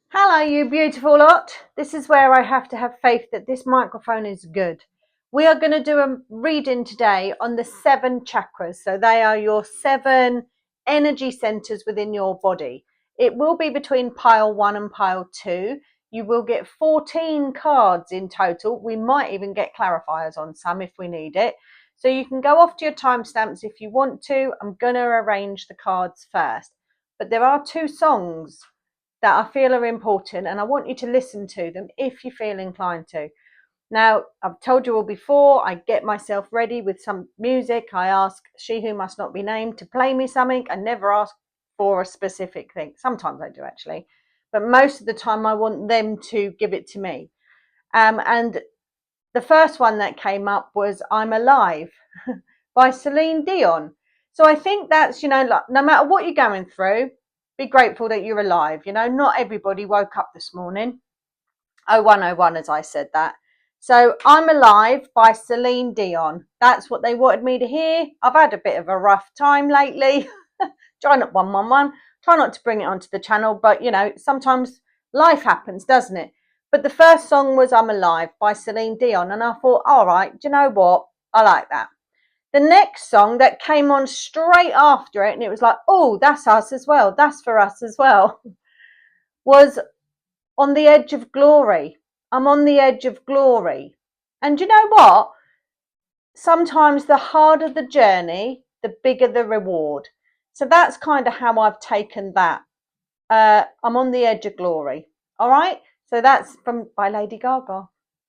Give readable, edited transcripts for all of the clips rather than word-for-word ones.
Hello, you beautiful lot. This is where I have to have faith that this microphone is good. We are going to do a reading today on the 7 chakras. So they are your 7 energy centers within your body. It will be between pile 1 and pile 2. You will get 14 cards in total. We might even get clarifiers on some if we need it. So you can go off to your timestamps if you want to. I'm going to arrange the cards first. But there are 2 songs that I feel are important, and I want you to listen to them if you feel inclined to. Now, I've told you all before, I get myself ready with some music. I ask She Who Must Not Be Named to play me something. I never ask for a specific thing. Sometimes I do actually, but most of the time I want them to give it to me. And the first one that came up was I'm Alive by Celine Dion. So I think that's, like, no matter what you're going through, be grateful that you're alive. Not everybody woke up this morning. 0101, as I said that. So I'm Alive by Celine Dion. That's what they wanted me to hear. I've had a bit of a rough time lately. Try not 111. Try not to bring it onto the channel, but sometimes life happens, doesn't it? But the first song was I'm Alive by Celine Dion, and I thought, all right, do you know what? I like that. The next song that came on straight after it, and it was like, oh, that's us as well. That's for us as well, was On the Edge of Glory. I'm on the edge of glory. And you know what? Sometimes the harder the journey, the bigger the reward. So that's kind of how I've taken that. I'm on the edge of glory. All right. So that's by Lady Gaga.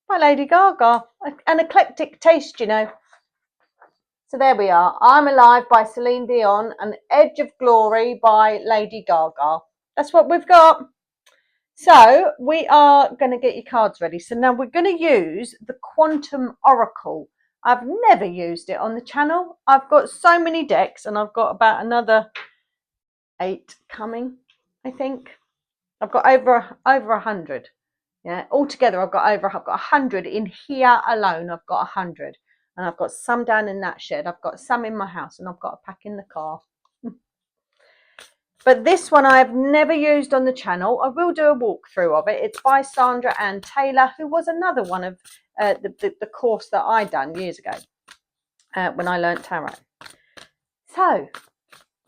By Lady Gaga. An eclectic taste, So there we are. I'm Alive by Celine Dion and Edge of Glory by Lady Gaga. That's what we've got. So we are going to get your cards ready. So now we're going to use the Quantum Oracle. I've never used it on the channel. I've got so many decks and I've got about another 8 coming, I think. I've got over 100. Yeah, altogether I've got 100 in here alone. I've got 100. And I've got some down in that shed. I've got some in my house and I've got a pack in the car. But this one I have never used on the channel. I will do a walkthrough of it. It's by Sandra Ann Taylor, who was another one of the course that I done years ago when I learnt tarot. So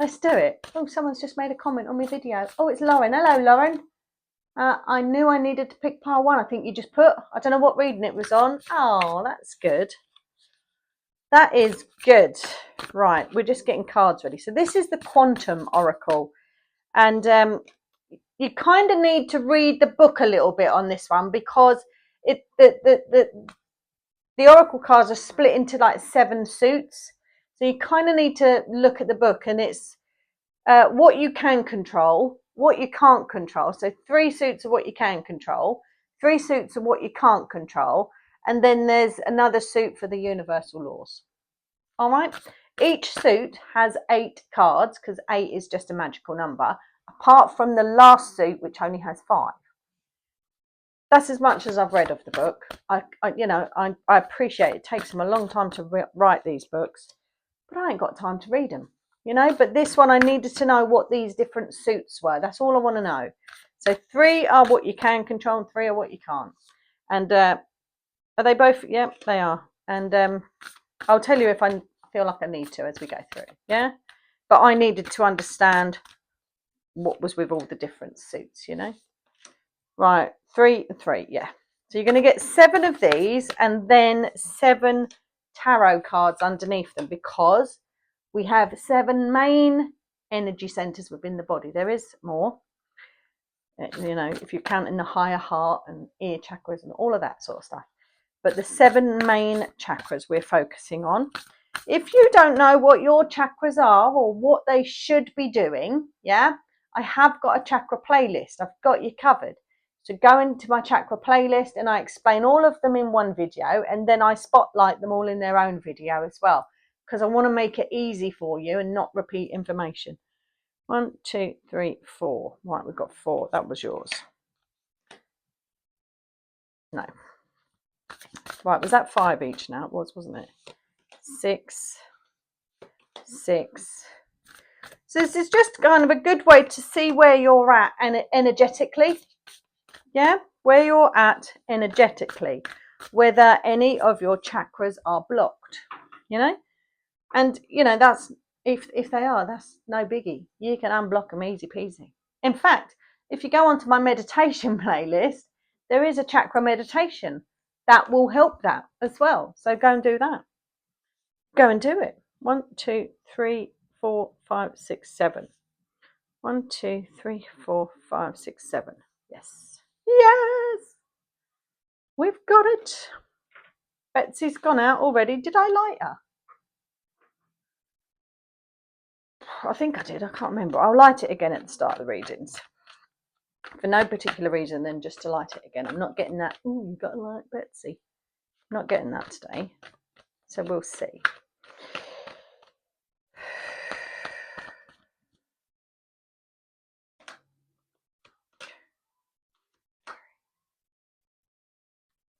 let's do it. Oh, someone's just made a comment on my video. Oh, it's Lauren. Hello, Lauren. I knew I needed to pick pile 1. I think you just put. I don't know what reading it was on. Oh, that's good. That is good. Right, we're just getting cards ready. So this is the Quantum Oracle. And you kind of need to read the book a little bit on this one because the Oracle cards are split into like 7 suits. So you kind of need to look at the book, and it's what you can control, what you can't control. So 3 suits of what you can control, 3 suits of what you can't control, and then there's another suit for the universal laws. All right. Each suit has 8 cards because 8 is just a magical number, apart from the last suit, which only has 5. That's as much as I've read of the book. I appreciate it takes them a long time to write these books, but I ain't got time to read them, But this one, I needed to know what these different suits were. That's all I want to know. So 3 are what you can control and 3 are what you can't. And are they both? Yep, they are. And I'll tell you if I feel like I need to as we go through. Yeah, but I needed to understand what was with all the different suits, Right, 3 and 3, yeah. So you're going to get 7 of these and then 7 tarot cards underneath them because we have 7 main energy centers within the body. There is more, if you're counting the higher heart and ear chakras and all of that sort of stuff. But the 7 main chakras we're focusing on. If you don't know what your chakras are or what they should be doing, yeah, I have got a chakra playlist. I've got you covered. So go into my chakra playlist and I explain all of them in one video, and then I spotlight them all in their own video as well, because I want to make it easy for you and not repeat information. 1, 2, 3, 4. Right, we've got 4. That was yours. No. Right, was that 5 each now? It was, wasn't it? 6, 6. So this is just kind of a good way to see where you're at and energetically. yeah, where you're at energetically, whether any of your chakras are blocked, you know, and you know that's if they are, that's no biggie. You can unblock them easy peasy. In fact, if you go onto my meditation playlist, there is a chakra meditation that will help that as well. So go and do that. Go and do it. 1, 2, 3, 4, 5, 6, 7. 1, 2, 3, 4, 5, 6, 7. Yes. Yes. We've got it. Betsy's gone out already. Did I light her? I think I did. I can't remember. I'll light it again at the start of the readings. For no particular reason than just to light it again. I'm not getting that. Oh, you've got to light Betsy. I'm not getting that today. So we'll see.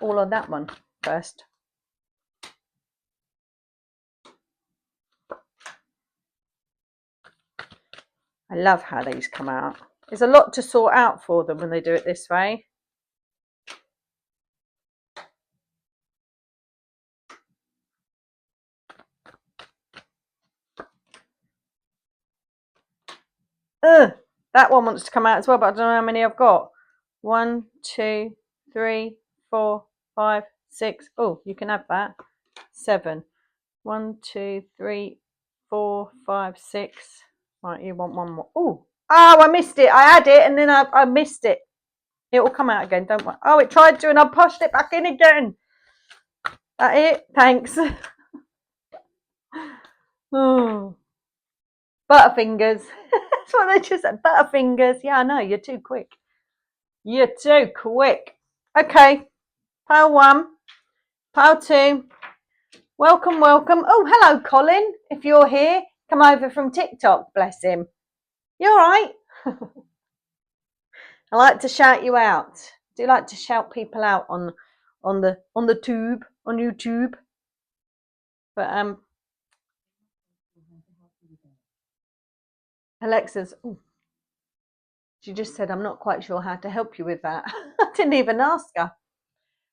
All on that one first. I love how these come out. There's a lot to sort out for them when they do it this way. That one wants to come out as well, but I don't know how many I've got. 1, 2, 3, 4, 5, 6. Oh, you can have that. 7. 1, 2, 3, 4, 5, 6. Right, you want one more. Oh, I missed it. I had it and then I missed it. It will come out again, don't worry. Oh, it tried to and I pushed it back in again. That it? Thanks. Oh. Butterfingers. That's what they just said. Butterfingers. Yeah, I know. You're too quick. You're too quick. Okay. Pile 1. Pile 2. Welcome, welcome. Oh, hello, Colin. If you're here, come over from TikTok. Bless him. You all right? I like to shout you out. Do you like to shout people out on the tube, on YouTube? But Alexa's. Ooh, she just said, I'm not quite sure how to help you with that. I didn't even ask her.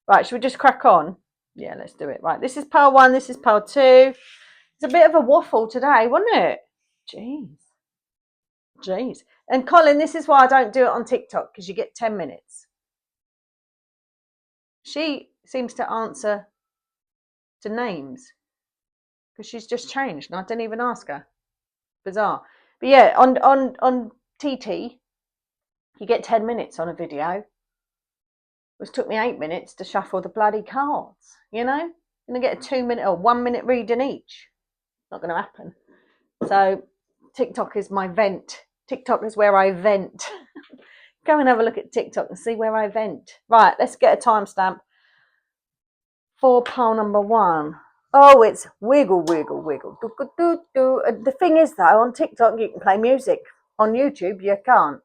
Right, should we just crack on? Yeah, let's do it. Right, this is pile 1, this is pile 2. It's a bit of a waffle today, wasn't it? Jeez. And Colin, this is why I don't do it on TikTok, because you get 10 minutes. She seems to answer to names because she's just changed and I didn't even ask her. Bizarre. But yeah, on TT, you get 10 minutes on a video. It took me 8 minutes to shuffle the bloody cards, you know? I'm going to get a 2 minute or 1 minute reading each. Not going to happen. So TikTok is my vent. TikTok is where I vent. Go and have a look at TikTok and see where I vent. Right, let's get a timestamp for pile number 1. Oh, it's wiggle, wiggle, wiggle. Do, do, do, do. The thing is, though, on TikTok you can play music. On YouTube you can't.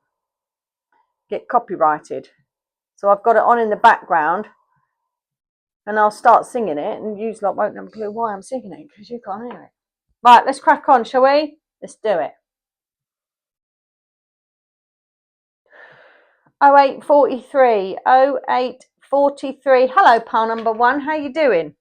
Get copyrighted. So I've got it on in the background and I'll start singing it and you lot won't have a clue why I'm singing it because you can't hear it. Right, let's crack on, shall we? Let's do it. 0843, 0843. Hello, pile number 1. How you doing?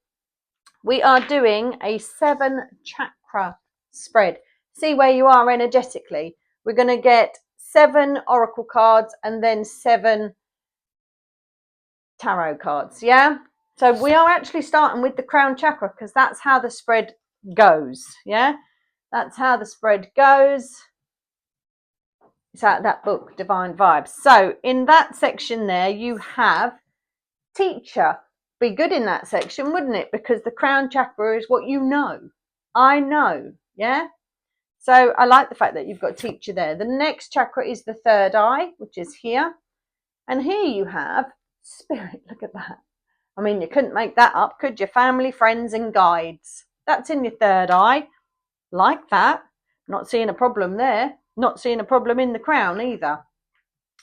We are doing a 7 chakra spread. See where you are energetically. We're going to get 7 oracle cards and then 7 tarot cards. Yeah. So we are actually starting with the crown chakra because that's how the spread goes. Yeah. That's how the spread goes. It's out of that book, Divine Vibes. So in that section there, you have teacher. Be good in that section, wouldn't it? Because the crown chakra is what you know. I know. Yeah. So I like the fact that you've got teacher there. The next chakra is the third eye, which is here. And here you have spirit. Look at that. I mean, you couldn't make that up, could you? Family, friends, and guides. That's in your third eye. Like that. Not seeing a problem there. Not seeing a problem in the crown either.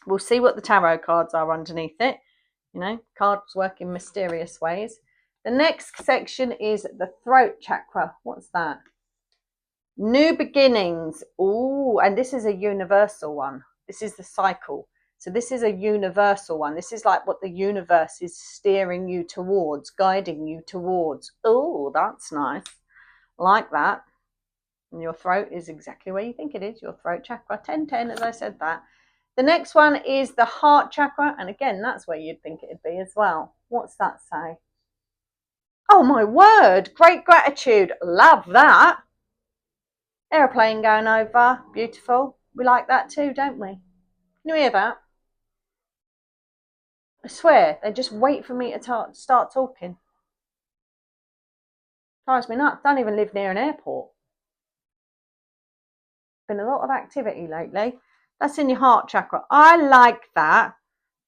We'll see what the tarot cards are underneath it. You know, cards work in mysterious ways. The next section is the throat chakra. What's that? New beginnings. Oh, and this is a universal one. This is the cycle. So this is a universal one. This is like what the universe is steering you towards, guiding you towards. Oh, that's nice. Like that. And your throat is exactly where you think it is. Your throat chakra, 10-10, as I said that. The next one is the heart chakra. And again, that's where you'd think it'd be as well. What's that say? Oh, my word. Great gratitude. Love that. Aeroplane going over. Beautiful. We like that too, don't we? Can you hear that? I swear, they just wait for me to start talking. Drives me nuts. Don't even live near an airport. Been a lot of activity lately. That's in your heart chakra. I like that.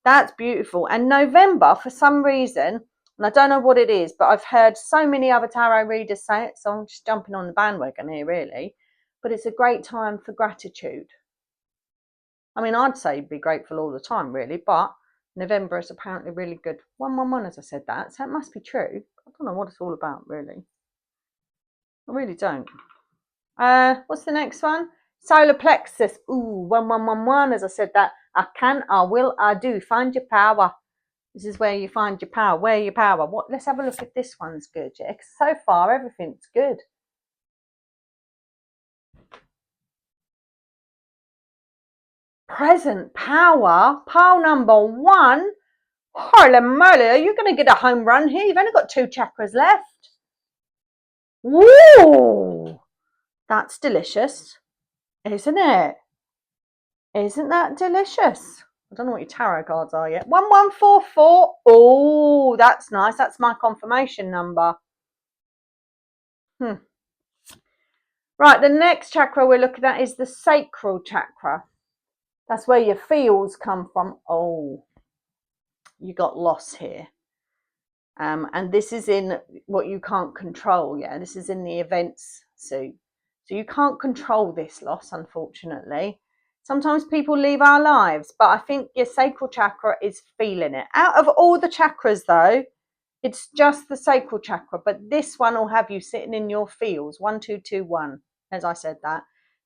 That's beautiful. And November, for some reason, and I don't know what it is, but I've heard so many other tarot readers say it, so I'm just jumping on the bandwagon here, really. But it's a great time for gratitude. I mean, I'd say be grateful all the time, really, but November is apparently really good. 111, as I said that, so it must be true. I don't know what it's all about, really. I really don't. What's the next one? Solar plexus. Ooh, 1111, as I said that. I can, I will, I do. Find your power. This is where you find your power. Where your power? What? Let's have a look if this one's good. Yeah, so far everything's good. Present power. Pile number 1. Holy moly, you're going to get a home run here. You've only got 2 chakras left. Woo! That's delicious, isn't it? Isn't that delicious? I don't know what your tarot cards are yet. 1144. Oh, that's nice. That's my confirmation number. Right, the next chakra we're looking at is the sacral chakra. That's where your feels come from. Oh, you got loss here. And this is in what you can't control. Yeah, this is in the events suit. So you can't control this loss, unfortunately. Sometimes people leave our lives, but I think your sacral chakra is feeling it. Out of all the chakras, though, it's just the sacral chakra, but this one will have you sitting in your feels. 1, 2, 2, 1, as I said that.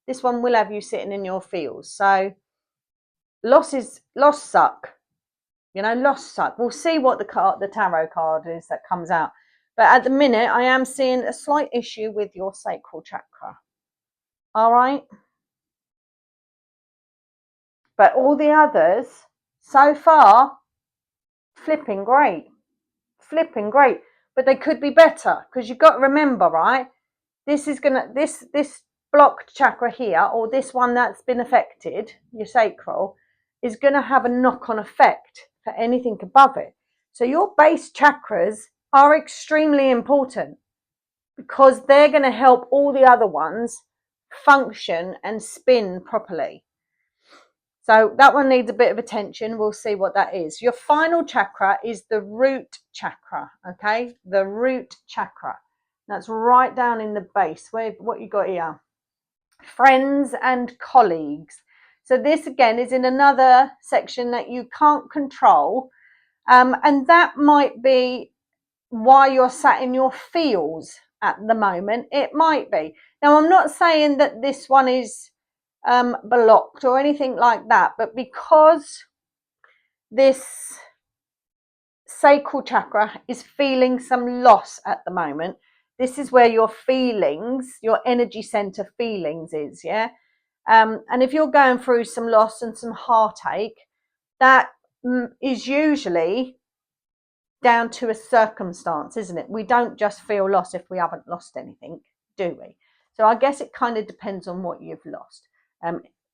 This one will have you sitting in your feels. So loss suck. You know, loss suck. We'll see what the tarot card is that comes out. But at the minute, I am seeing a slight issue with your sacral chakra. All right. But all the others, so far, flipping great. Flipping great. But they could be better, because you've got to remember, right? This is gonna this blocked chakra here, or this one that's been affected, your sacral, is gonna have a knock-on effect for anything above it. So your base chakras are extremely important, because they're going to help all the other ones function and spin properly. So that one needs a bit of attention. We'll see what that is. Your final chakra is the root chakra, okay? The root chakra. That's right down in the base. What you got here? Friends and colleagues. So this again is in another section that you can't control. And that might be why you're sat in your feels at the moment. It might be. Now, I'm not saying that this one is blocked or anything like that, but because this sacral chakra is feeling some loss at the moment, this is where your feelings, your energy center feelings is, yeah? And if you're going through some loss and some heartache, that is usually down to a circumstance, isn't it? We don't just feel loss if we haven't lost anything, do we? So I guess it kind of depends on what you've lost.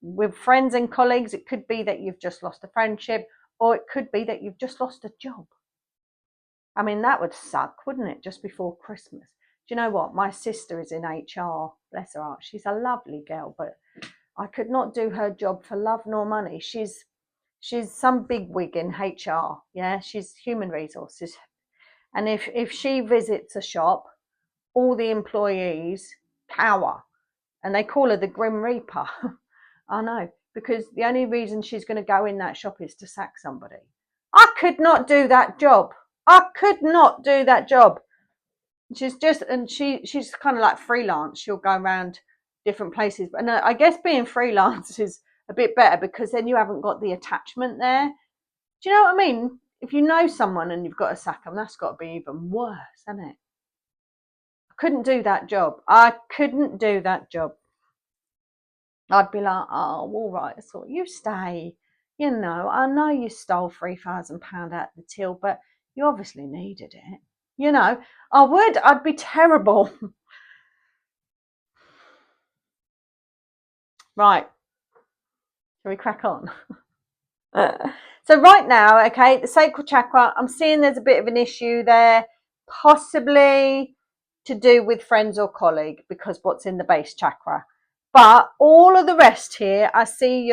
With friends and colleagues, it could be that you've just lost a friendship, or it could be that you've just lost a job. I mean, that would suck, wouldn't it? Just before Christmas. Do you know what? My sister is in HR. Bless her heart. She's a lovely girl, but I could not do her job for love nor money. She's some big wig in HR. Yeah, she's human resources. And if she visits a shop, all the employees cower, and they call her the Grim Reaper. I know, because the only reason she's going to go in that shop is to sack somebody. I could not do that job. I could not do that job. She's kind of like freelance. She'll go around different places. And I guess being freelance is a bit better, because then you haven't got the attachment there. Do you know what I mean? If you know someone and you've got to sack them, that's got to be even worse, isn't it? I couldn't do that job. I couldn't do that job. I'd be like, oh, all right, so you stay. You know, I know you stole £3,000 out the till, but you obviously needed it. You know, I would. I'd be terrible. Right. Shall we crack on? So right now, okay, the sacral chakra, I'm seeing there's a bit of an issue there, possibly to do with friends or colleague, because what's in the base chakra. But all of the rest here, I see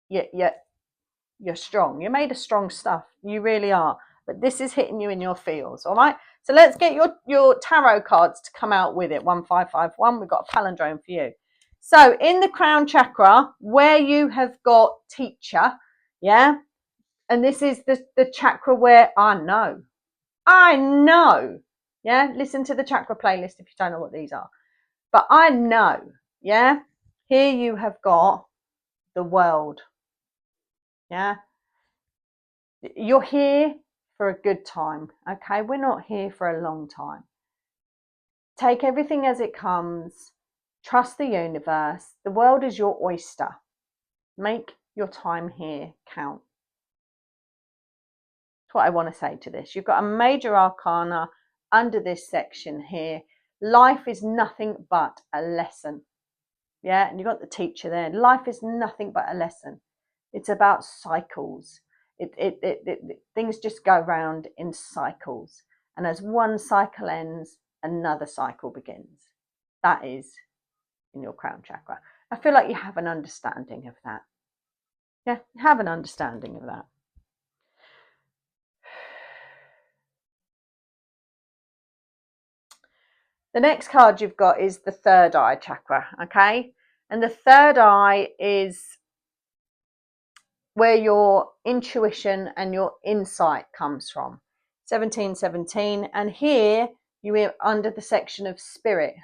you're strong. You're made of strong stuff. You really are. But this is hitting you in your feels, all right? So let's get your tarot cards to come out with it. 1551. We've got a palindrome for you. So in the crown chakra, where you have got teacher, yeah, and this is the chakra where I know, yeah, listen to the chakra playlist if you don't know what these are. But I know, yeah, here you have got the world, yeah. You're here for a good time, okay? We're not here for a long time. Take everything as it comes. Trust the universe. The world is your oyster. Make your time here count. That's what I want to say to this. You've got a major arcana under this section here. Life is nothing but a lesson. Yeah, and you've got the teacher there. Life is nothing but a lesson. It's about cycles. Things just go round in cycles. And as one cycle ends, another cycle begins. That is in your crown chakra. I feel like you have an understanding of that. Yeah, you have an understanding of that. The next card you've got is the third eye chakra, okay? And the third eye is where your intuition and your insight comes from. 1717, and here you are under the section of spirit.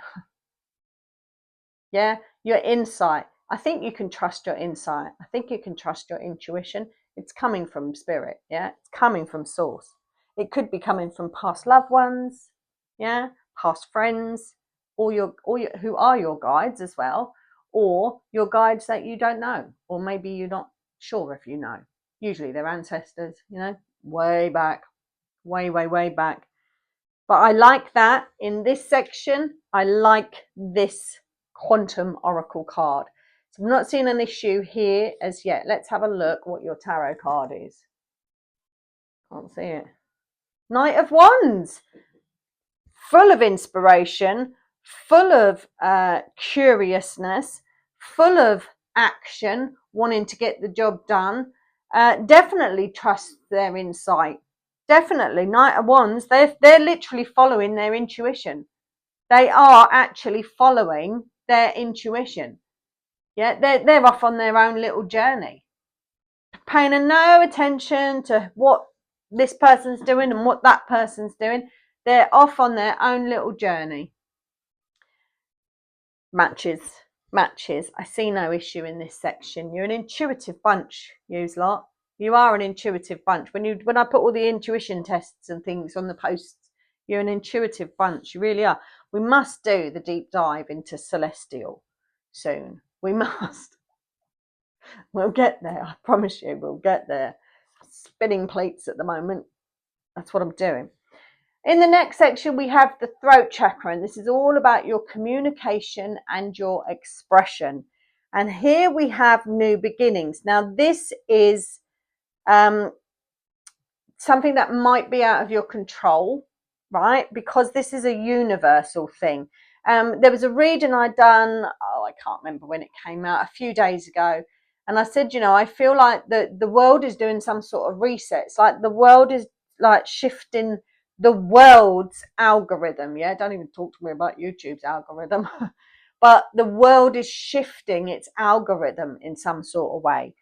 Yeah, your insight. I think you can trust your insight. I think you can trust your intuition. It's coming from spirit. Yeah, it's coming from source. It could be coming from past loved ones, yeah, past friends, or your who are your guides as well, or your guides that you don't know, or maybe you're not sure if you know. Usually they're ancestors, you know, way back, way back. But I like that in this section. I like this quantum oracle card. So I'm not seeing an issue here as yet. Let's have a look what your tarot card is. Can't see it. Knight of Wands. Full of inspiration, full of curiousness, full of action, wanting to get the job done. Definitely trust their insight. Definitely. Knight of Wands, they're literally following their intuition. They are actually following their intuition. Yeah, they're off on their own little journey, paying no attention to what this person's doing and what that person's doing. They're off on their own little journey. Matches. I see no issue in this section. You're an intuitive bunch, yous lot. You are an intuitive bunch. When I put all the intuition tests and things on the posts, you're an intuitive bunch. You really are. We must do the deep dive into celestial soon. We must. We'll get there. I promise you, we'll get there. Spinning plates at the moment. That's what I'm doing. In the next section, we have the throat chakra, and this is all about your communication and your expression. And here we have new beginnings. Now, this is something that might be out of your control, right? Because this is a universal thing. There was a reading I'd done, I can't remember when it came out, a few days ago. And I said, I feel like the world is doing some sort of reset. It's like the world is like shifting the world's algorithm. Yeah, don't even talk to me about YouTube's algorithm. But the world is shifting its algorithm in some sort of way.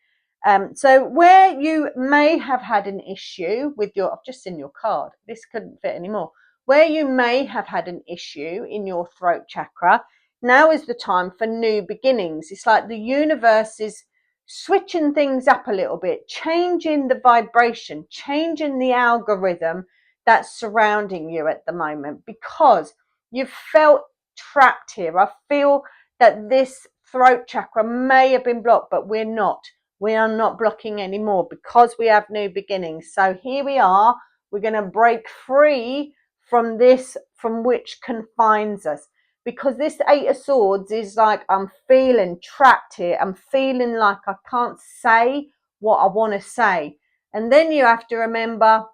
So where you may have had an issue with I've just seen your card, this couldn't fit anymore. Where you may have had an issue in your throat chakra Now is the time for new beginnings. It's like the universe is switching things up a little bit, changing the vibration, changing the algorithm that's surrounding you at the moment, because you've felt trapped here. I feel that this throat chakra may have been blocked, but we're not. We are not blocking anymore because we have new beginnings. So here we are. We're going to break free from this, from which confines us. Because this Eight of Swords is like, I'm feeling trapped here. I'm feeling like I can't say what I want to say. And then you have to remember,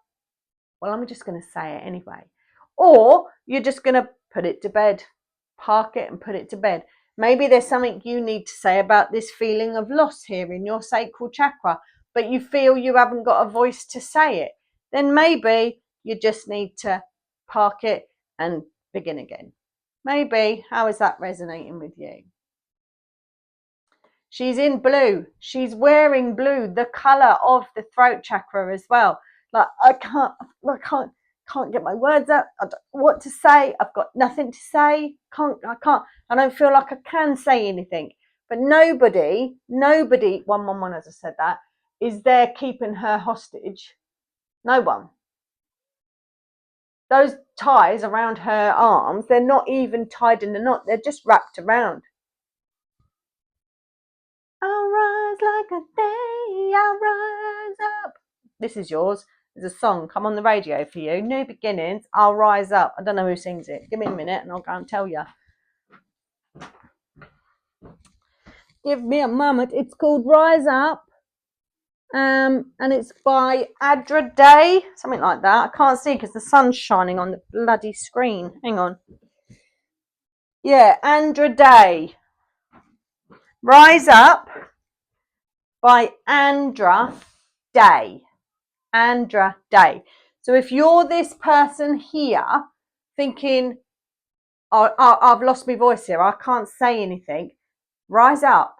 well, I'm just going to say it anyway. Or you're just going to put it to bed, park it and put it to bed. Maybe there's something you need to say about this feeling of loss here in your sacral chakra, but you feel you haven't got a voice to say it. Then maybe you just need to park it and begin again. Maybe. How is that resonating with you? She's in blue. She's wearing blue, the color of the throat chakra as well. Like, I can't get my words out. I don't know what to say. I've got nothing to say. I don't feel like I can say anything. But nobody, 111, as I said that, is there keeping her hostage. No one. Those ties around her arms, they're not even tied in a knot. They're just wrapped around. I'll rise like a day, I'll rise up. This is yours. There's a song come on the radio for you. New beginnings, I'll rise up. I don't know who sings it. Give me a minute and I'll go and tell you. Give me a moment. It's called Rise Up. And it's by Adra Day, something like that. I can't see because the sun's shining on the bloody screen. Hang on. Yeah, Andra Day. Rise Up by Andra Day. Andra Day. So if you're this person here thinking, oh, I've lost my voice here, I can't say anything, rise up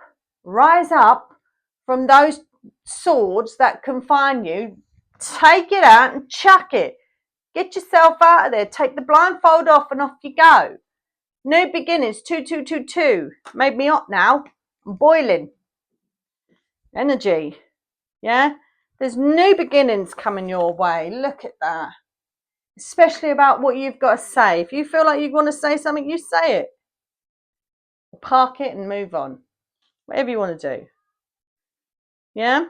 from those swords that confine you, take it out and chuck it. Get yourself out of there, take the blindfold off and off you go. New beginnings, 2222. Made me hot now. I'm boiling. Energy. Yeah? There's new beginnings coming your way. Look at that. Especially about what you've got to say. If you feel like you want to say something, you say it. Park it and move on. Whatever you want to do. Yeah?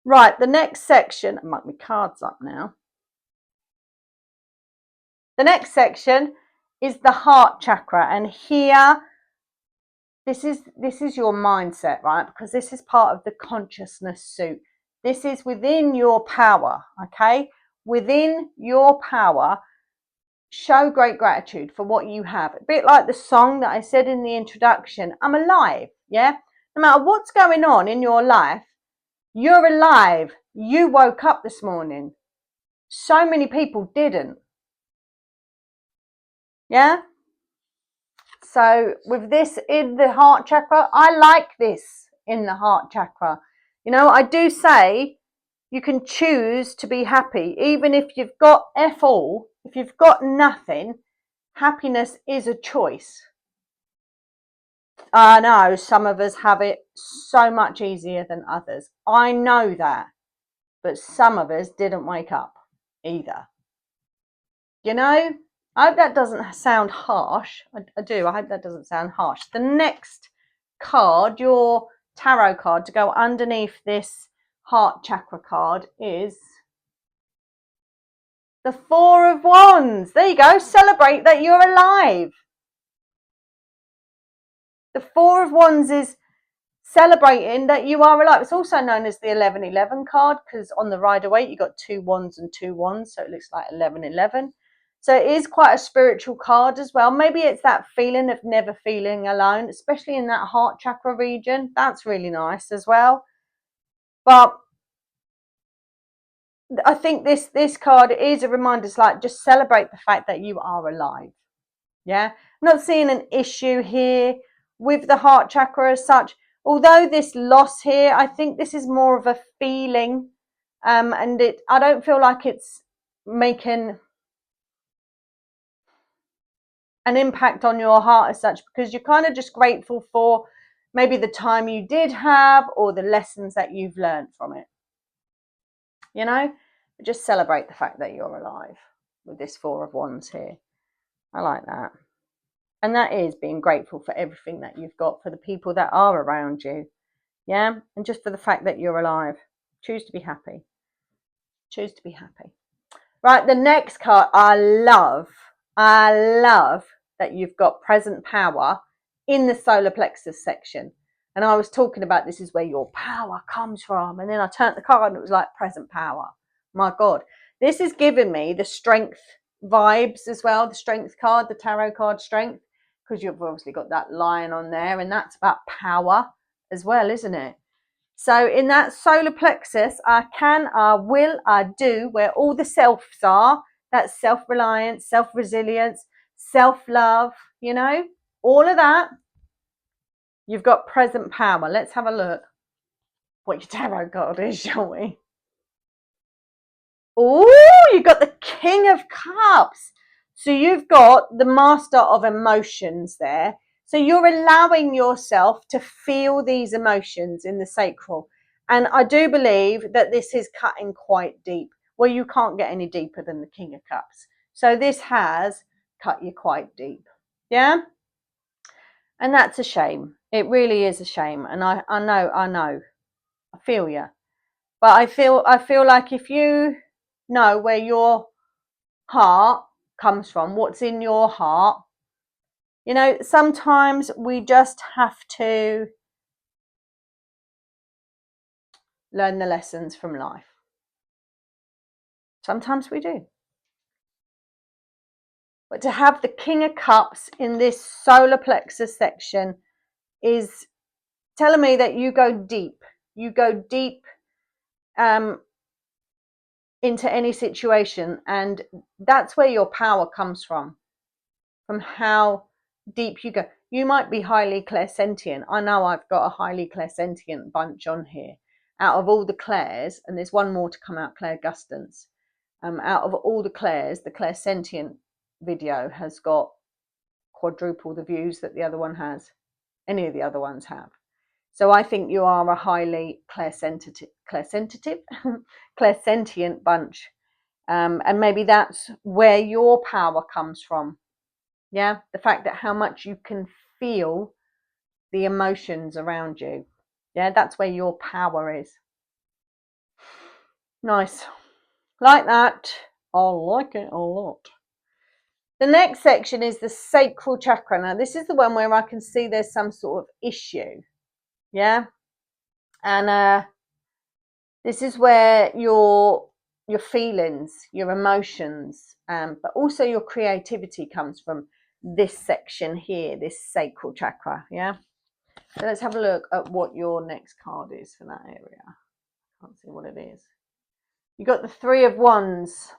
Right, the next section. I might my cards up now. The next section is the heart chakra. And here, this is your mindset, right? Because this is part of the consciousness suit. This is within your power, okay? Within your power, show great gratitude for what you have. A bit like the song that I said in the introduction, I'm alive, yeah? No matter what's going on in your life, you're alive. You woke up this morning. So many people didn't. Yeah? So with this in the heart chakra, I like this in the heart chakra. You know, I do say you can choose to be happy. Even if you've got F all, if you've got nothing, happiness is a choice. I know some of us have it so much easier than others. I know that. But some of us didn't wake up either. You know? I hope that doesn't sound harsh. I do. I hope that doesn't sound harsh. The next card, your tarot card to go underneath this heart chakra card is the Four of Wands. There you go. Celebrate that you're alive. The Four of Wands is celebrating that you are alive. It's also known as the 1111 card because on the Rider-Waite you got 2 wands and 2 wands, so it looks like 1111. So it is quite a spiritual card as well. Maybe it's that feeling of never feeling alone, especially in that heart chakra region. That's really nice as well. But I think this card is a reminder. It's like, just celebrate the fact that you are alive. Yeah, I'm not seeing an issue here with the heart chakra as such. Although this loss here, I think this is more of a feeling, and I don't feel like it's making an impact on your heart as such, because you're kind of just grateful for maybe the time you did have or the lessons that you've learned from it. You know, just celebrate the fact that you're alive with this Four of Wands here. I like that. And that is being grateful for everything that you've got, for the people that are around you. Yeah. And just for the fact that you're alive. Choose to be happy. Choose to be happy. Right. The next card, I love that you've got present power in the solar plexus section. And I was talking about this is where your power comes from. And then I turned the card and it was like present power. My God. This is giving me the strength vibes as well. The strength card, the tarot card strength. Because you've obviously got that lion on there. And that's about power as well, isn't it? So in that solar plexus, I can, I will, I do, where all the selves are. That's self-reliance, self-resilience, self-love, you know, all of that. You've got present power. Let's have a look what your tarot card is, shall we? Oh, you've got the King of Cups. So you've got the Master of Emotions there. So you're allowing yourself to feel these emotions in the sacral. And I do believe that this is cutting quite deep. Well, you can't get any deeper than the King of Cups. So this has cut you quite deep. Yeah? And that's a shame. It really is a shame. And I know. I feel you. But I feel like if you know where your heart comes from, what's in your heart, you know, sometimes we just have to learn the lessons from life. Sometimes we do. But to have the King of Cups in this solar plexus section is telling me that you go deep. You go deep into any situation, and that's where your power comes from how deep you go. You might be highly clairsentient. I know I've got a highly clairsentient bunch on here. Out of all the Claires, and there's one more to come out, Claire Gustance. Out of all the Claires, the clairsentient video has got quadruple the views that the other one has. Any of the other ones have. So I think you are a highly clairsentient bunch. And maybe that's where your power comes from. Yeah, the fact that how much you can feel the emotions around you. Yeah, that's where your power is. Nice. Like that. I like it a lot. The next section is the sacral chakra. Now, this is the one where I can see there's some sort of issue. Yeah. And this is where your feelings, your emotions, but also your creativity comes from this section here, this sacral chakra. Yeah. So let's have a look at what your next card is for that area. Can't see what it is. You got the Three of Wands.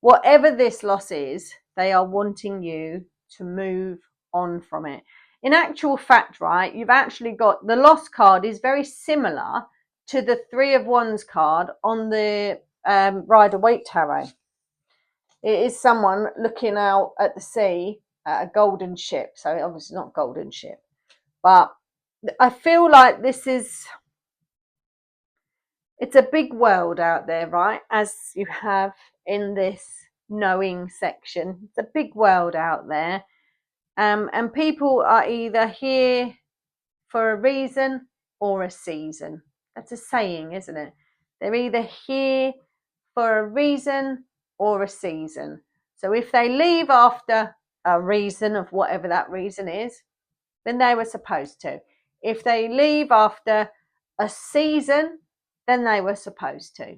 Whatever this loss is, they are wanting you to move on from it. In actual fact, right, you've actually got the loss card is very similar to the Three of Wands card on the Rider-Waite Tarot. It is someone looking out at the sea at a golden ship. So obviously not golden ship, but I feel like this is, it's a big world out there, right? As you have in this knowing section, it's a big world out there. And people are either here for a reason or a season. That's a saying, isn't it? They're either here for a reason or a season. So if they leave after a reason of whatever that reason is, then they were supposed to. If they leave after a season, then they were supposed to.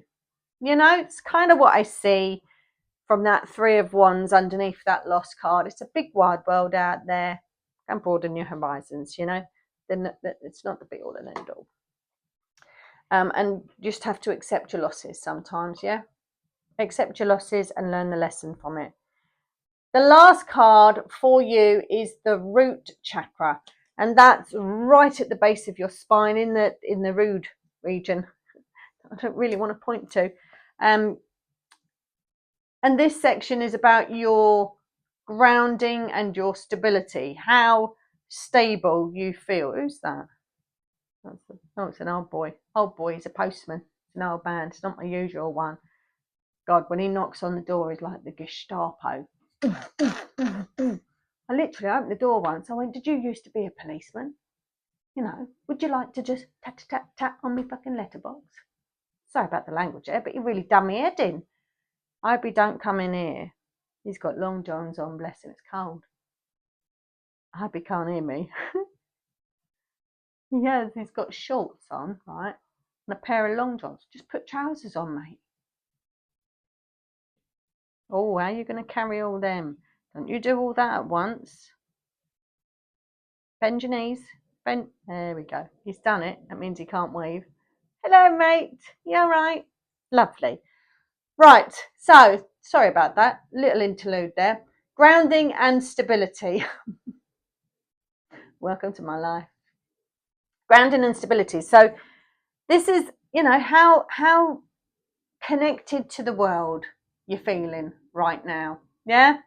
You know, it's kind of what I see from that Three of Wands underneath that lost card. It's a big wide world out there. And broaden your horizons, you know. Then it's not the be all and end all. And just have to accept your losses sometimes, yeah. Accept your losses and learn the lesson from it. The last card for you is the root chakra, and that's right at the base of your spine in the root region. I don't really want to point to. And this section is about your grounding and your stability, how stable you feel. Who's that? Oh, it's an old boy. Old boy, he's a postman. It's an old man. It's not my usual one. God, when he knocks on the door, he's like the Gestapo. I literally opened the door once. I went, did you used to be a policeman? You know, would you like to just tat tat tat on me fucking letterbox? Sorry about the language there, but you really done me head in. I hope he don't come in here. He's got long johns on, bless him, it's cold. I hope he can't hear me. Yes, he's got shorts on, right? And a pair of long johns. Just put trousers on, mate. Oh, how are you going to carry all them? Don't you do all that at once. Bend your knees. Bend. There we go. He's done it. That means he can't wave. Hello, mate. You all right? Lovely. Right. So, sorry about that. Little interlude there. Grounding and stability. Welcome to my life. Grounding and stability. So, this is, you know, how connected to the world you're feeling right now. Yeah?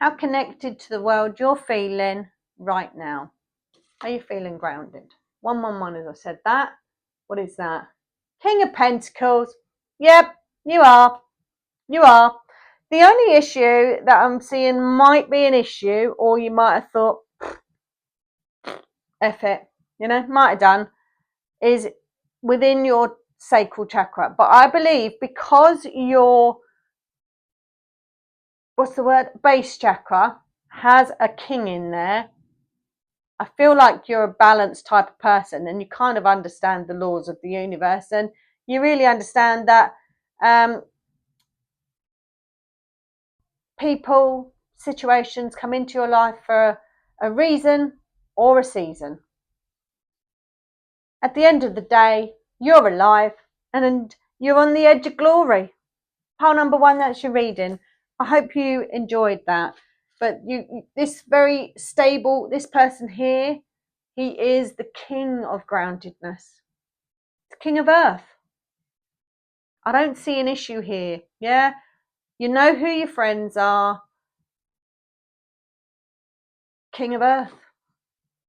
How connected to the world you're feeling right now. Are you feeling grounded? 111, as I said that. What is that? King of Pentacles. Yep, you are. You are. The only issue that I'm seeing might be an issue, or you might have thought, F it, you know, might have done, is within your sacral chakra. But I believe because your, what's the word? Base chakra has a king in there. I feel like you're a balanced type of person and you kind of understand the laws of the universe, and you really understand that people, situations come into your life for a reason or a season. At the end of the day, you're alive and you're on the edge of glory. Pile number 1, that's your reading. I hope you enjoyed that. But this very stable, this person here, he is the king of groundedness. The king of earth. I don't see an issue here. Yeah? You know who your friends are. King of earth.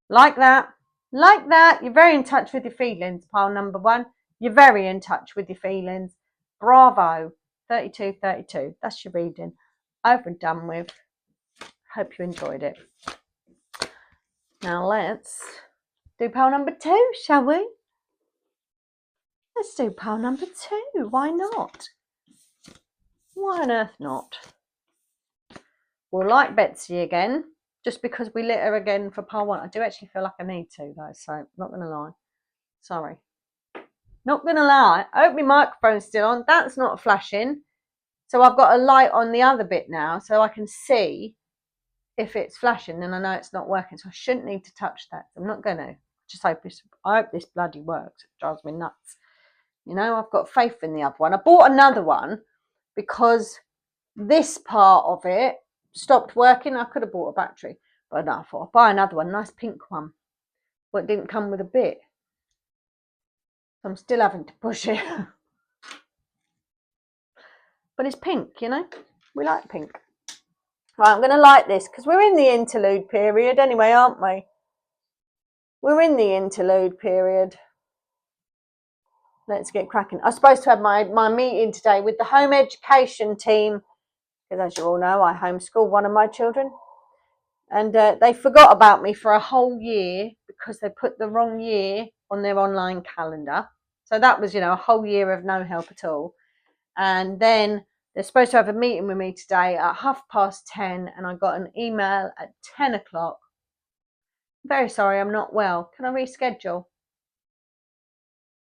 Like that. Like that. You're very in touch with your feelings, pile number 1. You're very in touch with your feelings. Bravo. 32. That's your reading. Over and done with. Hope you enjoyed it. Now let's do pile number 2, shall we? Let's do pile number 2. Why not? Why on earth not? We'll like Betsy again, just because we lit her again for pile 1. I do actually feel like I need to, though, so not going to lie. Sorry. Not going to lie. I hope my microphone's still on. That's not flashing. So I've got a light on the other bit now, so I can see if it's flashing, then I know it's not working. So I shouldn't need to touch that. I'm not going to. I hope this bloody works. It drives me nuts. You know, I've got faith in the other one. I bought another one because this part of it stopped working. I could have bought a battery, but no, I thought I'll buy another one, nice pink one. But it didn't come with a bit. So I'm still having to push it. But it's pink, you know. We like pink. Right, I'm going to light this because we're in the interlude period anyway, aren't we? We're in the interlude period. Let's get cracking. I was supposed to have my meeting today with the home education team, because as you all know, I homeschool one of my children. And they forgot about me for a whole year because they put the wrong year on their online calendar. So that was, you know, a whole year of no help at all. And then they're supposed to have a meeting with me today at 10:30, and I got an email at 10 o'clock. Very sorry, I'm not well. Can I reschedule?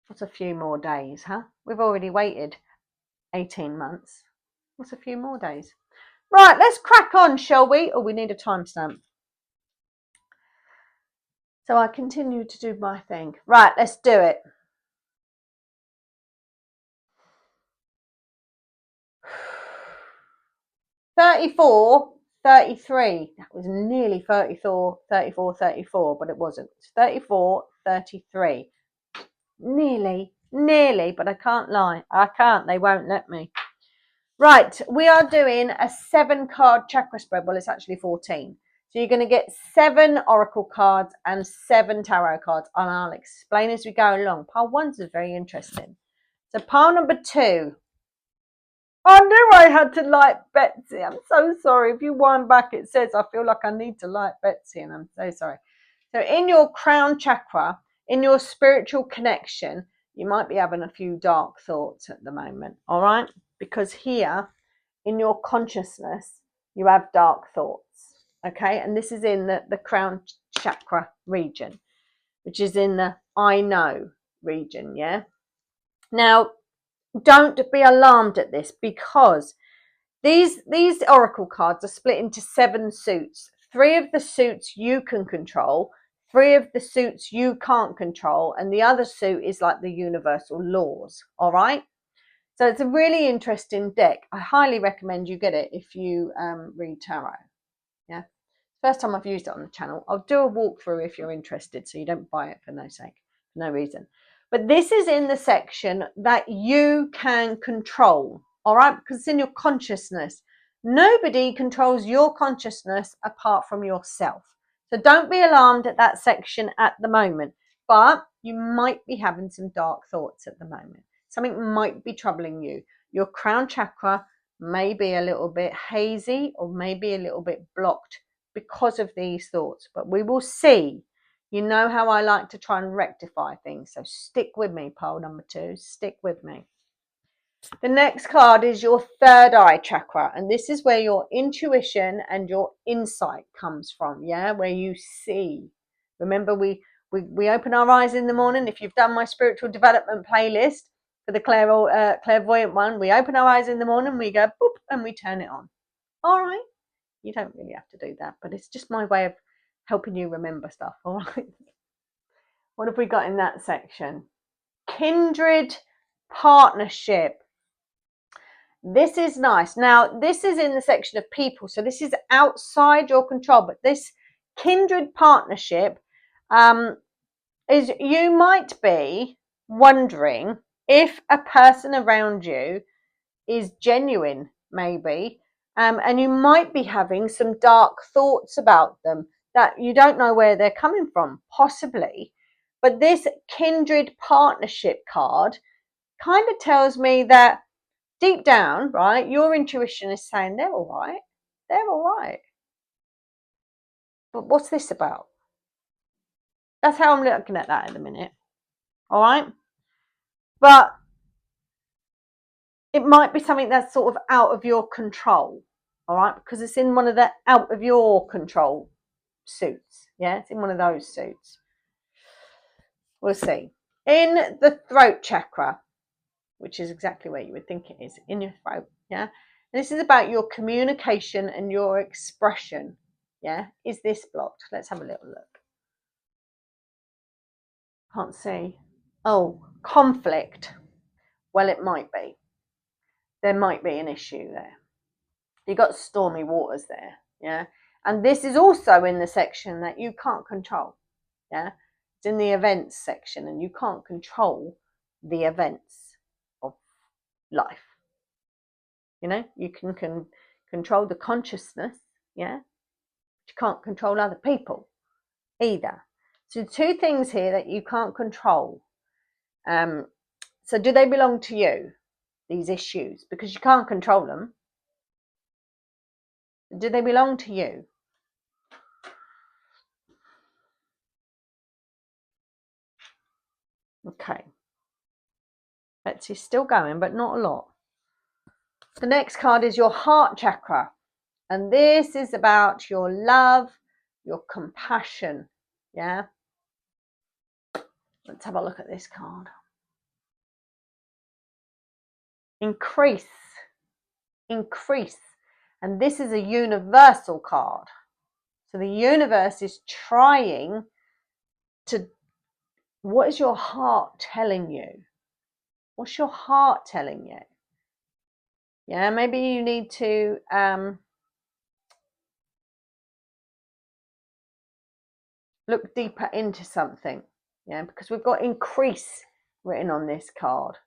What's a few more days, huh? We've already waited 18 months. What's a few more days? Right, let's crack on, shall we? Oh, we need a timestamp. So I continue to do my thing. Right, let's do it. $34, $33. That was nearly 34, but it wasn't. It's 34, 33. Nearly, but I can't lie. I can't. They won't let me. Right, we are doing a 7-card chakra spread. Well, it's actually 14. So you're going to get 7 oracle cards and 7 tarot cards, and I'll explain as we go along. Pile 1 is very interesting. So pile number 2. I knew I had to like Betsy. I'm so sorry. If you wind back, it says I feel like I need to like Betsy, and I'm so sorry. So in your crown chakra, in your spiritual connection, you might be having a few dark thoughts at the moment, all right? Because here in your consciousness, you have dark thoughts, okay? And this is in the crown chakra region, which is in the I know region, yeah? Now, don't be alarmed at this, because these oracle cards are split into 7 suits. 3 of the suits you can control, 3 of the suits you can't control, and the other suit is like the universal laws, all right? So it's a really interesting deck. I highly recommend you get it if you read tarot. Yeah, first time I've used it on the channel. I'll do a walkthrough if you're interested, so you don't buy it for no sake, for no reason. But this is in the section that you can control, all right? Because it's in your consciousness. Nobody controls your consciousness apart from yourself. So don't be alarmed at that section at the moment, but you might be having some dark thoughts at the moment. Something might be troubling you. Your crown chakra may be a little bit hazy or maybe a little bit blocked because of these thoughts, but we will see. You know how I like to try and rectify things, so stick with me, pile number 2, stick with me. The next card is your third eye chakra, and this is where your intuition and your insight comes from, yeah, where you see. Remember, we open our eyes in the morning. If you've done my spiritual development playlist for the clairvoyant one, we open our eyes in the morning, we go boop, and we turn it on. All right, you don't really have to do that, but it's just my way of helping you remember stuff. All right, what have we got in that section? Kindred partnership. This is nice. Now, this is in the section of people, so this is outside your control, but this kindred partnership is, you might be wondering if a person around you is genuine, maybe, and you might be having some dark thoughts about them that you don't know where they're coming from, possibly. But this kindred partnership card kind of tells me that deep down, right, your intuition is saying they're all right. They're all right. But what's this about? That's how I'm looking at that at the minute. All right. But it might be something that's sort of out of your control. All right. Because it's in one of the out of your control suits. Yeah. It's in one of those suits. We'll see. In the throat chakra, which is exactly where you would think it is, in your throat. Yeah. And this is about your communication and your expression. Yeah. Is this blocked? Let's have a little look. Can't see. Oh, conflict. Well, it might be. There might be an issue there. You've got stormy waters there. Yeah. And this is also in the section that you can't control. Yeah. It's in the events section, and you can't control the events of life. You know, you can control the consciousness. Yeah. But you can't control other people either. So 2 things here that you can't control. So do they belong to you, these issues? Because you can't control them. Do they belong to you? Okay. Betsy's still going, but not a lot. The next card is your heart chakra. And this is about your love, your compassion. Yeah. Let's have a look at this card. Increase. Increase. And this is a universal card. So the universe is trying to, what is your heart telling you? What's your heart telling you? Yeah, maybe you need to look deeper into something. Yeah, because we've got increase written on this card.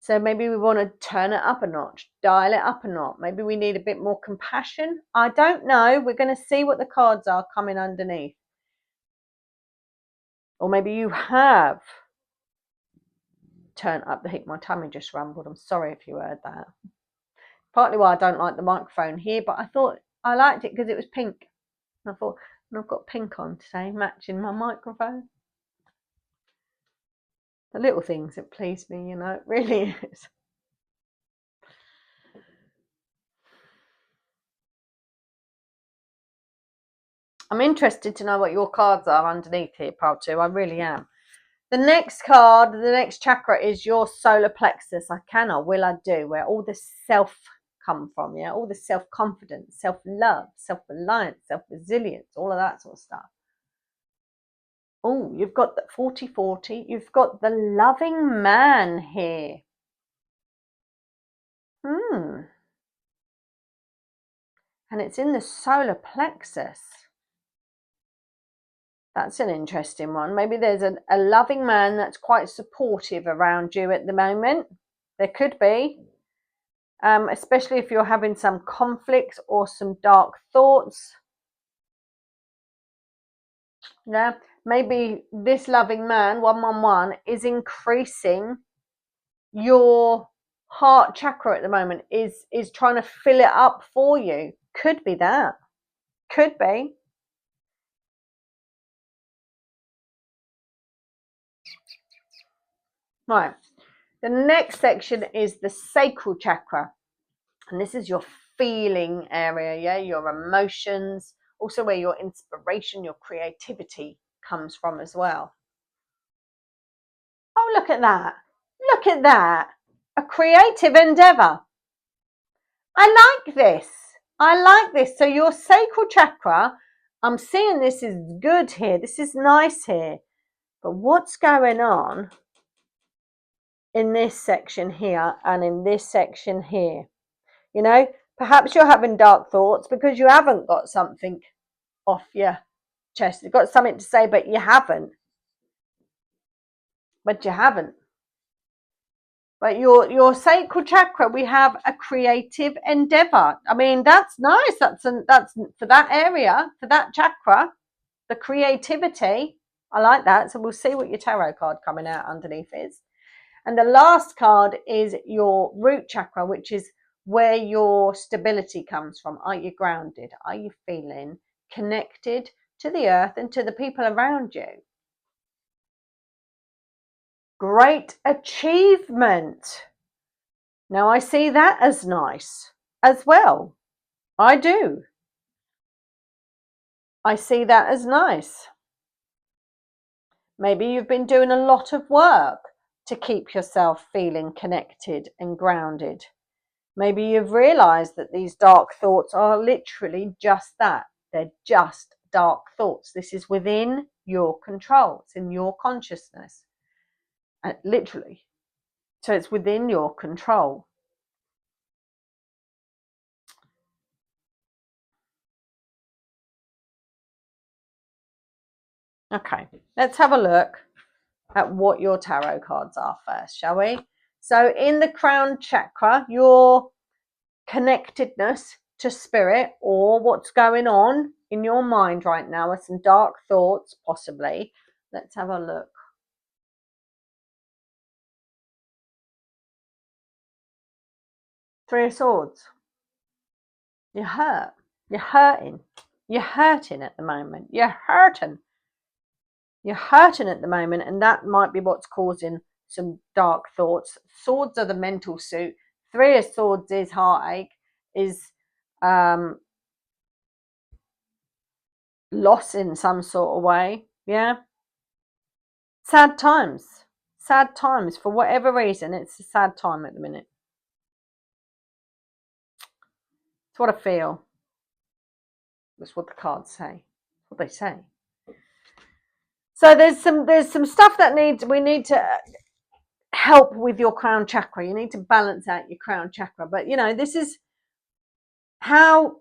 So maybe we want to turn it up a notch, dial it up a notch. Maybe we need a bit more compassion. I don't know. We're going to see what the cards are coming underneath. Or maybe you have turned up the heat. My tummy just rumbled. I'm sorry if you heard that. Partly why I don't like the microphone here, but I thought I liked it because it was pink. And I thought, and I've got pink on today, matching my microphone. The little things that please me, you know, it really is. I'm interested to know what your cards are underneath here, part 2. I really am. The next card, the next chakra is your solar plexus. I can or will I do, where all the self come from, yeah, all the self-confidence, self-love, self-reliance, self-resilience, all of that sort of stuff. Oh, you've got the 40-40. You've got the loving man here. And it's in the solar plexus. That's an interesting one. Maybe there's a loving man that's quite supportive around you at the moment. There could be, especially if you're having some conflicts or some dark thoughts. Yeah, maybe this loving man, 111, is increasing your heart chakra at the moment, is trying to fill it up for you. Could be that. Could be. Right. The next section is the sacral chakra. And this is your feeling area, yeah, your emotions, also where your inspiration, your creativity comes from as well. Oh, look at that. Look at that. A creative endeavor. I like this. I like this. So your sacral chakra, I'm seeing this is good here. This is nice here. But what's going on in this section here and in this section here? You know, perhaps you're having dark thoughts because you haven't got something off your chest. You've got something to say, but you haven't. But your sacral chakra, we have a creative endeavor. I mean, that's nice. That's for that area, for that chakra, the creativity. I like that. So we'll see what your tarot card coming out underneath is. And the last card is your root chakra, which is where your stability comes from. Are you grounded? Are you feeling connected to the earth and to the people around you? Great achievement. Now I see that as nice as well. I do. I see that as nice. Maybe you've been doing a lot of work to keep yourself feeling connected and grounded. Maybe you've realized that these dark thoughts are literally just that. They're just dark thoughts. This is within your control. It's in your consciousness. Literally. So it's within your control. Okay, let's have a look at what your tarot cards are first, shall we? So in the crown chakra, your connectedness to spirit, or what's going on in your mind right now are some dark thoughts, possibly. Let's have a look. Three of Swords. You're hurt. You're hurting. You're hurting at the moment. You're hurting. You're hurting at the moment, and that might be what's causing some dark thoughts. Swords are the mental suit. Three of Swords is heartache, is loss in some sort of way. Yeah. Sad times. Sad times. For whatever reason, it's a sad time at the minute. It's what I feel. That's what the cards say. What they say. So there's some stuff that we need to help with your crown chakra. You need to balance out your crown chakra. But you know, this is how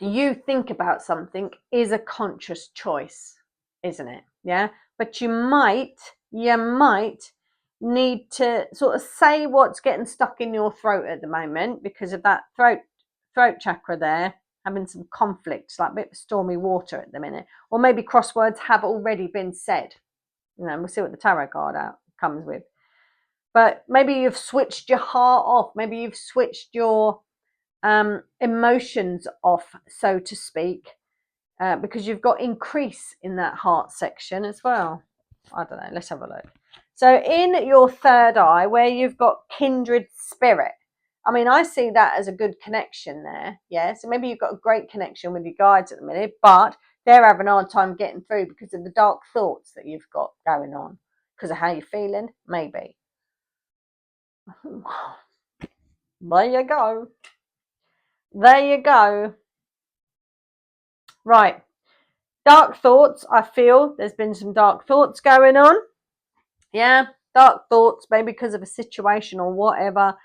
you think about something is a conscious choice, isn't it? Yeah. But you might need to sort of say what's getting stuck in your throat at the moment because of that throat chakra there, having some conflicts, like a bit of stormy water at the minute. Or maybe crosswords have already been said. You know, we'll see what the tarot card out comes with. But maybe you've switched your heart off. Maybe you've switched your emotions off, so to speak, because you've got increase in that heart section as well. I don't know. Let's have a look. So in your third eye, where you've got kindred spirit, I mean, I see that as a good connection there. Yeah. So maybe you've got a great connection with your guides at the minute, but they're having a hard time getting through because of the dark thoughts that you've got going on, because of how you're feeling, maybe. There you go. There you go. Right. Dark thoughts. I feel there's been some dark thoughts going on. Yeah. Dark thoughts, maybe because of a situation or whatever.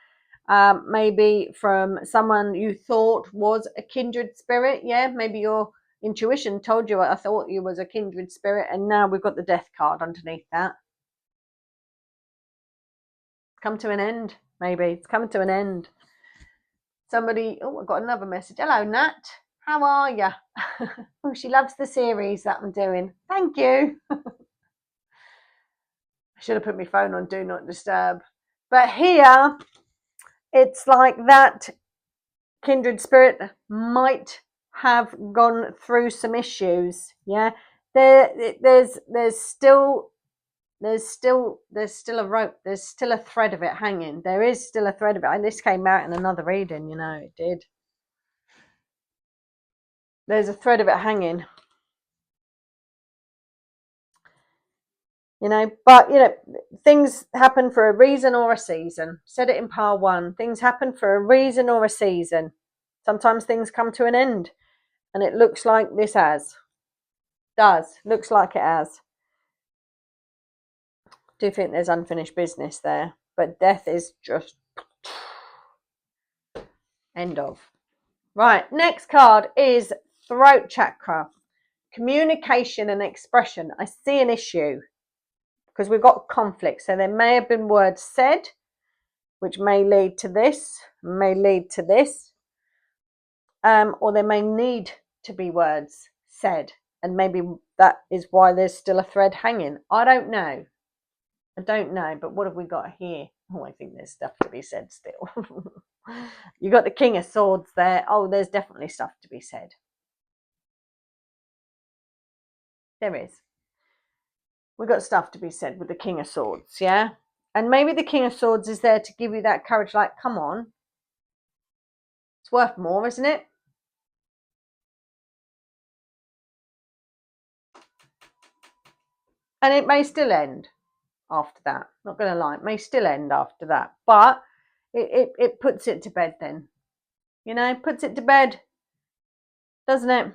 Maybe from someone you thought was a kindred spirit. Yeah. Maybe your intuition told you, I thought you was a kindred spirit. And now we've got the death card underneath that. Come to an end. Maybe it's coming to an end. Somebody, oh, I got another message. Hello, Nat. How are you? Oh, she loves the series that I'm doing. Thank you. I should have put my phone on Do Not Disturb. But here, it's like that kindred spirit might have gone through some issues. Yeah, there's still a rope. There's still a thread of it hanging. There is still a thread of it. And this came out in another reading, you know, it did. There's a thread of it hanging. You know, but, you know, things happen for a reason or a season. Said it in part 1. Things happen for a reason or a season. Sometimes things come to an end. And it looks like this looks like it has. Do think there's unfinished business there, but death is just end of. Right, next card is throat chakra, communication and expression. I see an issue because we've got conflict, so there may have been words said which may lead to this, or there may need to be words said, and maybe that is why there's still a thread hanging. I don't know, but what have we got here? Oh, I think there's stuff to be said still. You got the King of Swords there. Oh, there's definitely stuff to be said. There is. We've got stuff to be said with the King of Swords, yeah? And maybe the King of Swords is there to give you that courage, like, come on. It's worth more, isn't it? And it may still end after that. Not going to lie, it may still end after that. But it puts it to bed then. You know, puts it to bed, doesn't it?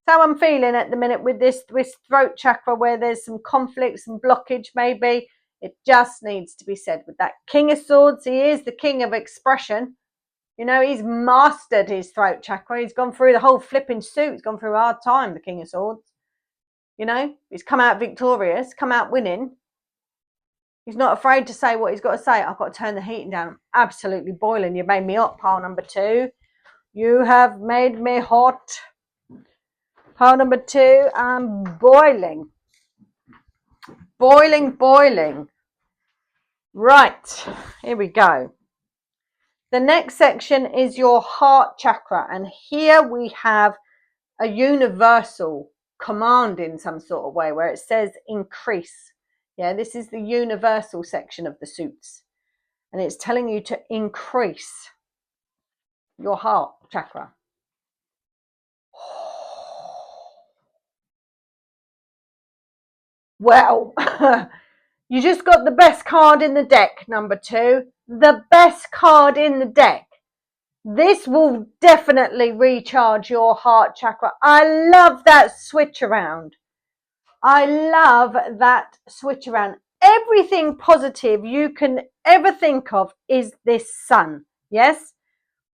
How I'm feeling at the minute with this throat chakra, where there's some conflict, some blockage maybe. It just needs to be said with that King of Swords. He is the king of expression. You know, he's mastered his throat chakra. He's gone through the whole flipping suit. He's gone through a hard time, the King of Swords. You know, he's come out victorious, come out winning. He's not afraid to say what he's got to say. I've got to turn the heating down. I'm absolutely boiling. You made me hot, pile number 2. You have made me hot. Pile number 2, I'm boiling. Boiling. Right, here we go. The next section is your heart chakra. And here we have a universal command in some sort of way where it says increase. Yeah, this is the universal section of the suits. And it's telling you to increase your heart chakra. Well, you just got the best card in the deck, number 2. The best card in the deck. This will definitely recharge your heart chakra. I love that switch around. Everything positive you can ever think of is this sun. Yes?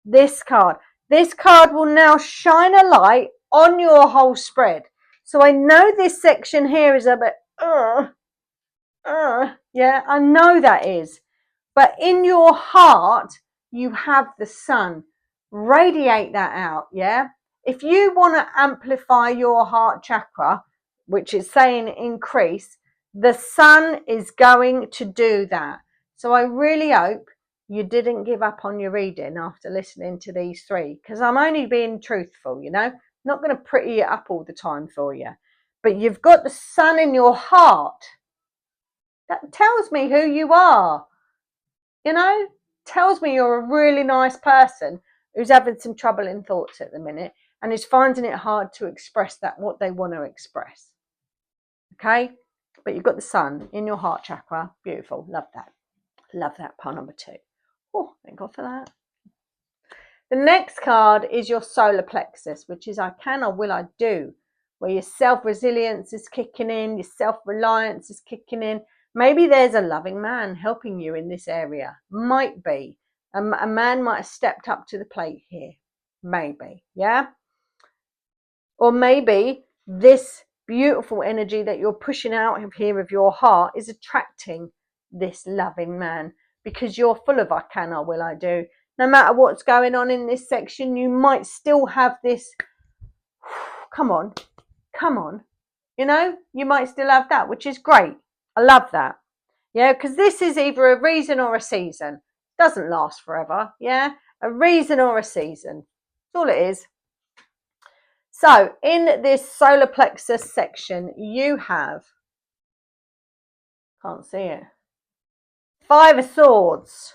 This card. This card will now shine a light on your whole spread. So I know this section here is a bit, yeah, I know that is. But in your heart, you have the sun. Radiate that out, yeah? If you want to amplify your heart chakra, which is saying increase, the sun is going to do that. So I really hope you didn't give up on your reading after listening to these three, because I'm only being truthful, you know? I'm not going to pretty it up all the time for you. But you've got the sun in your heart. That tells me who you are. You know, tells me you're a really nice person who's having some trouble in thoughts at the minute and is finding it hard to express that what they want to express. Okay, but you've got the sun in your heart chakra. Beautiful. Love that. Love that. Pile number 2. Oh, thank God for that. The next card is your solar plexus, which is I can or will I do, where your self-resilience is kicking in, your self-reliance is kicking in. Maybe there's a loving man helping you in this area. Might be. A man might have stepped up to the plate here. Maybe. Yeah? Or maybe this beautiful energy that you're pushing out of here of your heart is attracting this loving man because you're full of I can or will I do. No matter what's going on in this section, you might still have this, come on, you know, you might still have that, which is great. I love that. Yeah, because this is either a reason or a season. It doesn't last forever. Yeah, a reason or a season. That's all it is. So in this solar plexus section, you have, can't see it, 5 of Swords.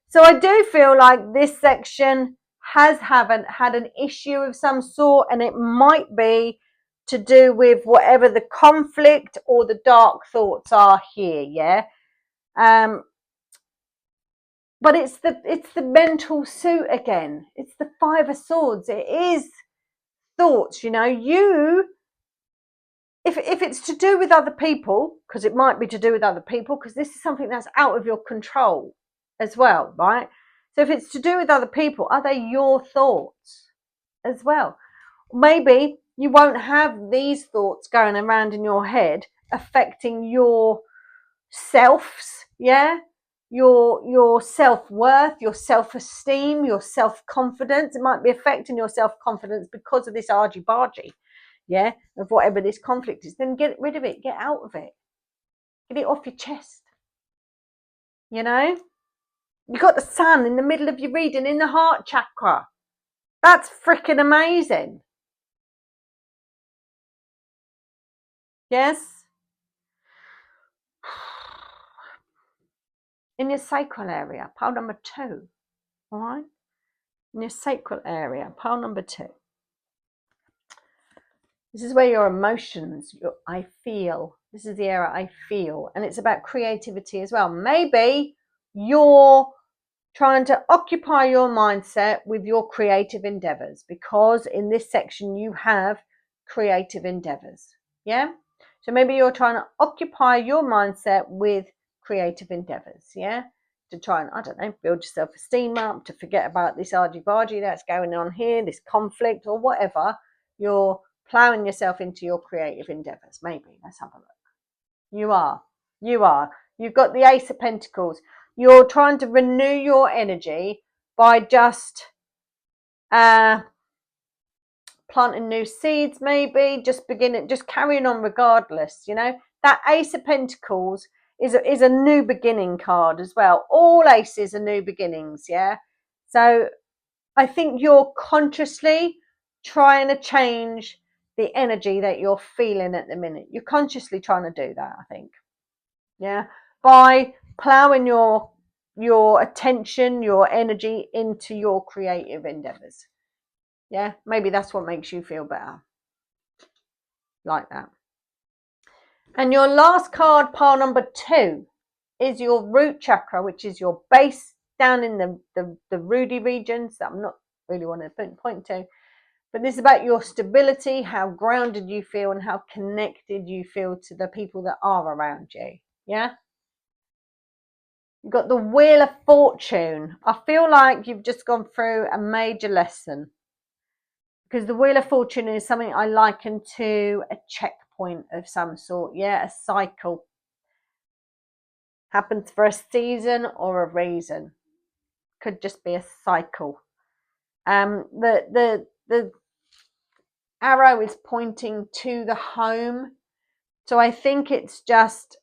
So I do feel like this section haven't had an issue of some sort, and it might be to do with whatever the conflict or the dark thoughts are here, yeah. But it's the mental suit again. It's the 5 of Swords. It is thoughts, you know. If it's to do with other people, because it might be to do with other people, because this is something that's out of your control as well, right? So if it's to do with other people, are they your thoughts as well? Maybe you won't have these thoughts going around in your head affecting your selves, yeah? Your self-worth, your self-esteem, your self-confidence. It might be affecting your self-confidence because of this argy-bargy, yeah, of whatever this conflict is. Then get rid of it, get out of it, get it off your chest. You know, you got the sun in the middle of your reading in the heart chakra. That's freaking amazing. Yes. In your sacral area, pile number 2. All right. In your sacral area, pile number 2. This is where your emotions, I feel. This is the area I feel. And it's about creativity as well. Maybe you're trying to occupy your mindset with your creative endeavors, because in this section you have creative endeavors. Yeah. So maybe you're trying to occupy your mindset with creative endeavors. Yeah. To try and, I don't know, build your self-esteem up, to forget about this argy-bargy that's going on here, this conflict or whatever. You're plowing yourself into your creative endeavors. Maybe. Let's have a look. You are. You've got the Ace of Pentacles. You're trying to renew your energy by just planting new seeds, maybe just carrying on regardless. You know, that Ace of Pentacles is a new beginning card as well. All aces are new beginnings. Yeah. So I think you're consciously trying to change the energy that you're feeling at the minute. You're consciously trying to do that, I think. Yeah. By plowing your attention, your energy into your creative endeavors. Yeah. Maybe that's what makes you feel better. Like that. And your last card, pile number 2, is your root chakra, which is your base down in the Rudy regions that I'm not really want to point to. But this is about your stability, how grounded you feel, and how connected you feel to the people that are around you. Yeah? You've got the Wheel of Fortune. I feel like you've just gone through a major lesson. because the Wheel of Fortune is something I liken to a checkpoint of some sort. Yeah, a cycle. Happens for a season or a reason. Could just be a cycle. The arrow is pointing to the home. So I think it's just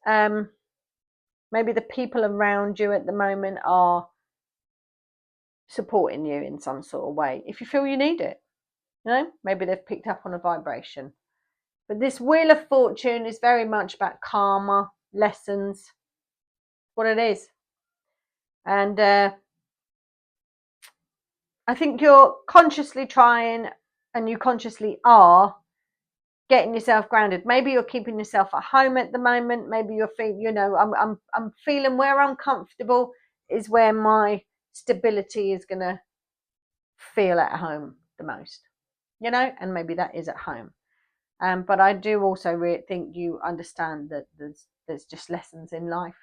maybe the people around you at the moment are supporting you in some sort of way. If you feel you need it, maybe they've picked up on a vibration. But this Wheel of Fortune is very much about karma, lessons, what it is. And I think you're consciously trying, and you consciously are getting yourself grounded. Maybe you're keeping yourself at home at the moment. Maybe you're feeling, I'm feeling where I'm comfortable is where my stability is going to feel at home the most, and maybe that is at home. But I do also think you understand that there's just lessons in life.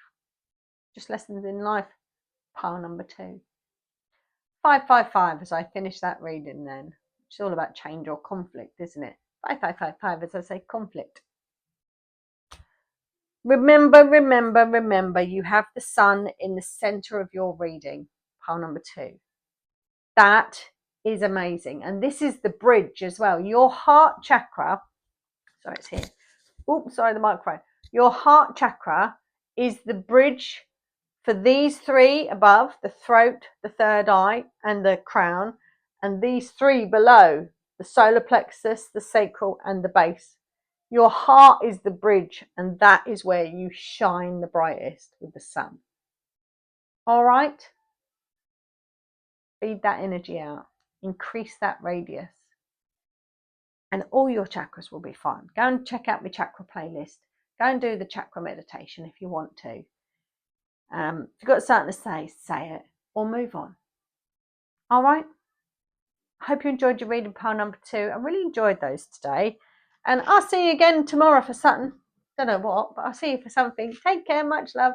Just lessons in life. Pile number 2. 555 as I finish that reading then. It's all about change or conflict, isn't it? 5555 as I say conflict. Remember, you have the sun in the center of your reading. Pile number 2. That is amazing. And this is the bridge as well. Your heart chakra, sorry, it's here. Oops, sorry, the microphone. Your heart chakra is the bridge for these 3 above, the throat, the third eye, and the crown, and these 3 below, the solar plexus, the sacral, and the base. Your heart is the bridge, and that is where you shine the brightest with the sun. All right? Feed that energy out. Increase that radius. And all your chakras will be fine. Go and check out my chakra playlist. Go and do the chakra meditation if you want to. If you've got something to say it or move on. All right? I hope you enjoyed your reading pile number 2. I really enjoyed those today. And I'll see you again tomorrow for something. Don't know what, but I'll see you for something. Take care. Much love.